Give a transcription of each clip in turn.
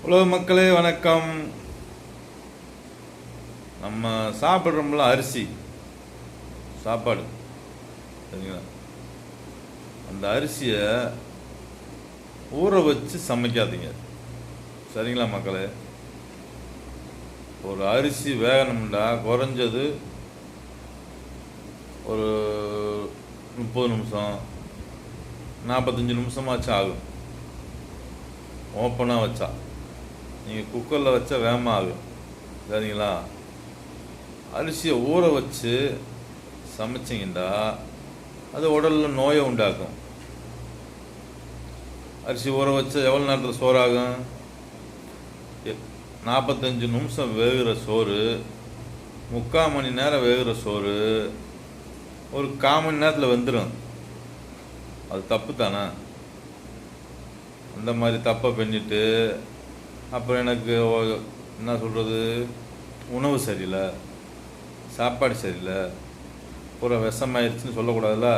உலக மக்களே வணக்கம். நம்ம சாப்பிட்றோம்ல அரிசி சாப்பாடு, சரிங்களா? அந்த அரிசியை ஊற வச்சு சமைக்காதீங்க, சரிங்களா மக்களே? ஒரு அரிசி வேகணும்டா குறைஞ்சது ஒரு 30 நிமிஷம் 45 நிமிஷமாச்சும் ஆகும். ஓப்பனாக வச்சா, நீங்கள் குக்கரில் வச்சா வேகமாக ஆகும், சரிங்களா? அரிசியை ஊற வச்சு சமைச்சிங்கன்னா அது உடலில் நோயை உண்டாக்கும். அரிசி ஊற வச்சா எவ்வளோ நேரத்தில் சோறாகும்? 45 நிமிஷம் வேகிற சோறு, 3/4 மணி நேரம் வேகிற சோறு ஒரு 1/4 மணி நேரத்தில் வெந்துடும். அது தப்பு தானே? அந்த மாதிரி தப்பை பண்ணிட்டு அப்புறம் எனக்கு என்ன சொல்கிறது, உணவு சரியில்லை, சாப்பாடு சரியில்லை, பூரா விஷமாயிருச்சுன்னு சொல்லக்கூடாதுல்ல.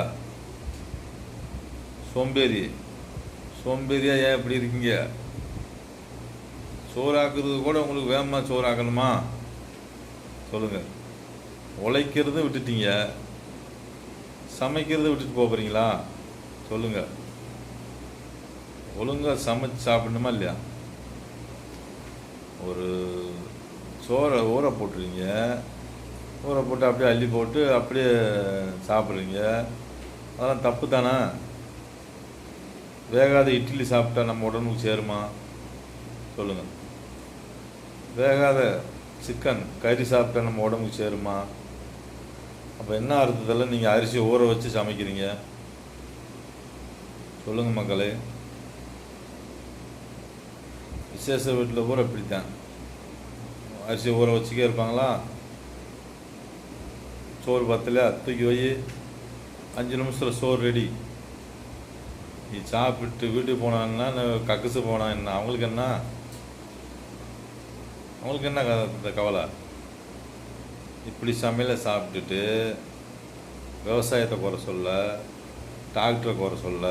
சோம்பேறியாக ஏன் இப்படி இருக்கீங்க? சோறாக்குறது கூட உங்களுக்கு வேகமாக சோறாக்கணுமா? சொல்லுங்கள். உழைக்கிறத விட்டுட்டீங்க, சமைக்கிறத விட்டுட்டு போகிறீங்களா? சொல்லுங்கள். ஒழுங்காக சமைச்சு சாப்பிடணுமா இல்லையா? ஒரு சோறை ஊற போட்டுறீங்க, ஊற போட்டு அப்படியே அள்ளி போட்டு அப்படியே சாப்பிட்றீங்க, அதெல்லாம் தப்பு தானே? வேகாத இட்லி சாப்பிட்டா நம்ம உடம்புக்கு சேருமா? சொல்லுங்கள். வேகாத சிக்கன் கறி சாப்பிட்டா நம்ம உடம்புக்கு சேருமா? அப்போ என்ன அர்த்தத்தில் நீங்கள் அரிசி ஊற வச்சு சமைக்கிறீங்க? சொல்லுங்கள் மக்களே. விசேஷ வீட்டில் ஊற இப்படித்தான் அரிசி ஊற வச்சுக்கே இருப்பாங்களா? சோறு பத்தலையா, தூக்கி வை, 5 நிமிஷத்தில் சோறு ரெடி. நீ சாப்பிட்டு வீட்டுக்கு போனான்னா கக்குசு போனா என்ன, அவங்களுக்கு என்ன இந்த கவலை? இப்படி சமையலை சாப்பிட்டுட்டு விவசாயத்தை குறை சொல்ல, டாக்டரை குறை சொல்ல,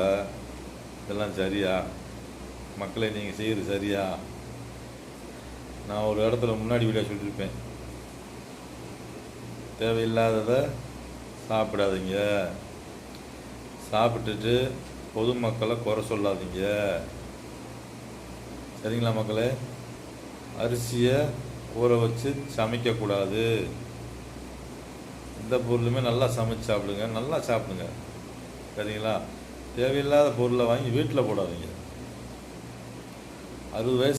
இதெல்லாம் சரியா? மக்களை நீங்கள் செய்கிறது சரியா? நான் ஒரு இடத்துல முன்னாடி வீடியோ சொல்லியிருப்பேன், தேவையில்லாததை சாப்பிடாதீங்க, சாப்பிட்டுட்டு பொதுமக்களை குறை சொல்லாதீங்க, சரிங்களா மக்களே? அரிசியை ஊற வச்சு சமைக்கக்கூடாது. எந்த பொருளுமே நல்லா சமைச்சு சாப்பிடுங்க, நல்லா சாப்பிடுங்க, சரிங்களா? தேவையில்லாத பொருளை வாங்கி வீட்டில் போடாதீங்க. 60 வயசு